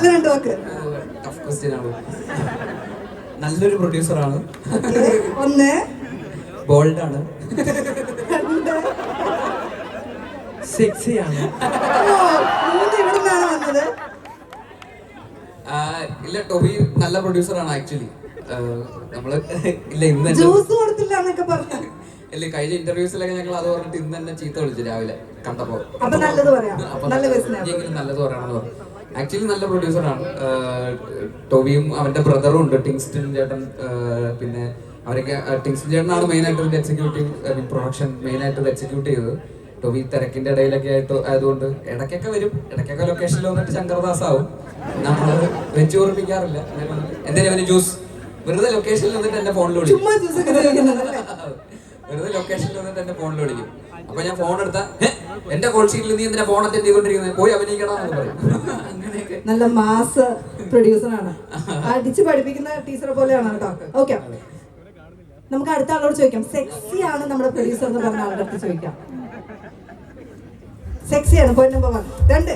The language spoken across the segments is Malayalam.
നല്ല രണ്ട് വാക്ക്. ടഫ് ക്വസ്റ്റ്യൻ ആണ്. നല്ലൊരു പ്രൊഡ്യൂസറാണ്. ഒന്ന്. ബോൾഡാണ്. രണ്ട്. സെക്സിയാണ്. മൂന്ന് ഇവിടെ നിന്നാണ് വന്നത്. ഇല്ല, ടോബി നല്ല പ്രൊഡ്യൂസറാണ് ആക്ച്വലി. നമ്മള് ഇല്ല ഇന്ന് ജ്യൂസ് കൊടുത്തില്ല എന്നൊക്കെ പറഞ്ഞു. ഇല്ല, കഴിഞ്ഞ ഇന്റർവ്യൂസിലൊക്കെ ഞങ്ങൾ അത് പറഞ്ഞിട്ട് ഇന്ന് തന്നെ ചീത്ത വിളിച്ചു രാവിലെ കണ്ടപ്പോ. അപ്പൊ നല്ലത് പറയാം. നല്ല എങ്കിലും നല്ലത് പറയാണെന്ന് പറഞ്ഞു. ആക്ച്വലി നല്ല പ്രൊഡ്യൂസറാണ്. ടോബിയും അവന്റെ ബ്രദറും ഉണ്ട്, ടിങ്സ്റ്റൺ ചേട്ടൻ. പിന്നെ അവരൊക്കെ ടിങ്സ്റ്റൺ ചേട്ടനാണ് മെയിൻ ആയിട്ട് ഇതിന്റെ എക്സിക്യൂട്ടീവ് പ്രൊഡക്ഷൻ മെയിൻ ആയിട്ട് എക്സിക്യൂട്ട് ചെയ്തത്. ടോബി തിരക്കിന്റെ ഇടയിലൊക്കെ ആയിട്ട് ആയതുകൊണ്ട് ഇടയ്ക്കൊക്കെ വരും. ഇടയ്ക്കൊക്കെ ലൊക്കേഷനിൽ വന്നിട്ട് ശങ്കർദാസ് ആവും. നമ്മള് വെച്ച് ഓർമ്മിക്കാറില്ല. എന്തായാലും അവന് ജ്യൂസ് വെറുതെ ലൊക്കേഷനിൽ വന്നിട്ട് എന്റെ ഫോണിൽ വിളിക്കും. വെറുതെ ലൊക്കേഷനിൽ വന്നിട്ട് എന്റെ ഫോണിൽ വിളിക്കും. അപ്പൊ ഞാൻ ഫോൺ എടുത്താ എന്റെ കോൾ ഷീറ്റിൽ നീ എന്തിനാ ഫോൺ അറ്റൻഡ് ചെയ്തോണ്ടിരിക്കുന്നത്, പോയി അഭിനയിക്കണമെന്ന് പറയും. അങ്ങനെയൊക്കെ നല്ല മാസ് പ്രൊഡ്യൂസറാണ്. അടിച്ച് പഠിപ്പിക്കുന്ന ടീച്ചറെ പോലെയാണ് കേട്ടോ. ഓക്കെ, നമുക്ക് അടുത്ത ആളോട് ചോദിക്കാം. സെക്സിയാണ് നമ്മുടെ പ്രൊഡ്യൂസർ എന്ന് പറഞ്ഞ ആളുടെ അടുത്ത് ചോദിക്കാം. സെക്സിയാണ് പോയിന്റ് നമ്പർ 1. 2.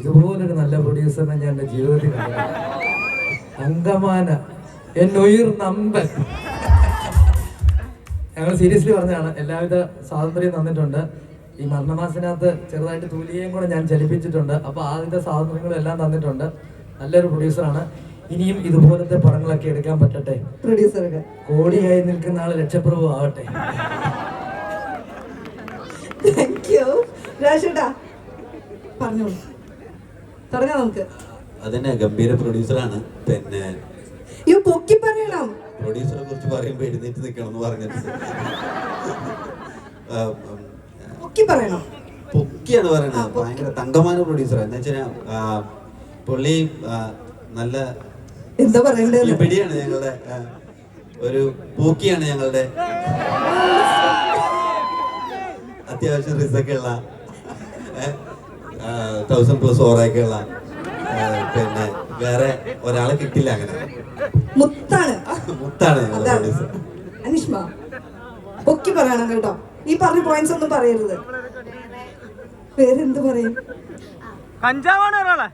ഇതുപോലൊരു നല്ല പ്രൊഡ്യൂസറിനെ ഞാൻ എന്റെ ജീവിതത്തിൽ കണ്ടു. അങ്കമാന എന്നുയിർ നമ്പൻ. ഞങ്ങൾ സീരിയസ്ലി പറഞ്ഞതാണ്. എല്ലാവിധ സ്വാതന്ത്ര്യം തന്നിട്ടുണ്ട്. ഈ മരണമാസത്തിനകത്ത് ചെറുതായിട്ട് തൂലിയേയും കൂടെ ഞാൻ ചലിപ്പിച്ചിട്ടുണ്ട്. അപ്പൊ ആദ്യത്തെ സ്വാതന്ത്ര്യങ്ങളും എല്ലാം തന്നിട്ടുണ്ട്. നല്ലൊരു പ്രൊഡ്യൂസറാണ്. ഇനിയും ഇതുപോലത്തെ പടങ്ങളൊക്കെ എടുക്കാൻ പറ്റട്ടെ. പ്രൊഡ്യൂസർക്ക് കോടിയായി നിൽക്കുന്ന ആള് ലക്ഷപ്രഭു ആവട്ടെ. Thank you. രാജേട്ടാ പറഞ്ഞോളൂ, തുടങ്ങാം നമുക്ക്. അതന്നെ, ഗംഭീര പ്രൊഡ്യൂസറാണ്. പിന്നെ യു പൊക്കി പറയണം. പ്രൊഡ്യൂസറെ കുറിച്ച് പറയുമ്പോ എഴുന്നേറ്റ് നിൽക്കണം എന്ന് പറഞ്ഞിട്ട് പൊക്കി പറയണം. പൊക്കിയാണ് പറയണത്. ഭയങ്കര തങ്കமான പ്രൊഡ്യൂസർ. എന്ന് വെച്ചാൽ പുള്ളി നല്ല എന്താ പറയണ്ടത്, പിടിയാണ്. ഞങ്ങളുടെ ഒരു പൂക്കിയാണ്. ഞങ്ങളുടെ അത്യാവശ്യം റിസൊക്കെ ഉള്ള 1000+ ഓറൊക്കെ ഉള്ള, പിന്നെ വേറെ ഒരാളെ കിട്ടില്ല അങ്ങനെ. മുത്താണ് ഞങ്ങളുടെ പ്രൊഡ്യൂസർ. അനിഷ്മ പൊക്കി പറയണം കേട്ടോ. ഈ പറഞ്ഞ പോയിന്റ്സ് ഒന്നും പറയരുത്. പേരെന്ത് പറയും? കഞ്ചാവാണ് ഒരാളെ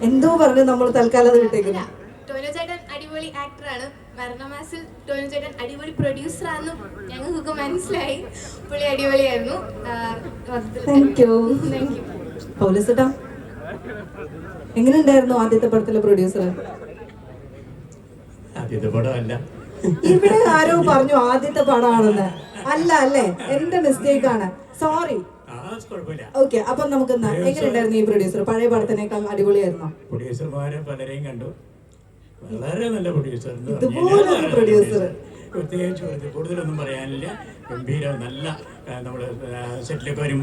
എന്തോ പറഞ്ഞു നമ്മൾ തൽക്കാലം അത് വിട്ടേക്കുന്നു. ടോനോ ചേട്ടൻ അടിപൊളി ആക്ടറാണ്. മരണമാസിൽ ടോനോ ചേട്ടൻ അടിപൊളി പ്രൊഡ്യൂസറാണെന്നും ഞങ്ങൾക്കൊക്കെ മനസ്സിലായി. പുള്ളി അടിപൊളിയായിരുന്നു. Thank you. പൗലസേട്ടാ, എങ്ങനെ ഉണ്ടായിരുന്നു ആദ്യത്തെ പടത്തിലെ പ്രൊഡ്യൂസർ? ആദ്യത്തെ പടമല്ല. ഇവിടെ ആരോ പറഞ്ഞു ആദ്യത്തെ പടമാണെന്ന്. അല്ല അല്ലേ, എന്റെ മിസ്റ്റേക്ക് ആണ്, സോറി. ഓക്കെ, അപ്പൊ നമുക്ക് എങ്ങനെ ഉണ്ടായിരുന്നു ഈ പ്രൊഡ്യൂസർ? പഴയ പടത്തിനേക്കാൾ അടിപൊളിയായിരുന്നോ? പ്രൊഡ്യൂസർമാരെ പലരെയും കണ്ടു. വളരെ നല്ല പ്രൊഡ്യൂസർ. ഇതുപോലൊരു പ്രൊഡ്യൂസർ പ്രത്യേകിച്ച് കൂടുതലൊന്നും പറയാനില്ല. ഗംഭീര നല്ല നമ്മുടെ സെറ്റിലൊക്കെ വരും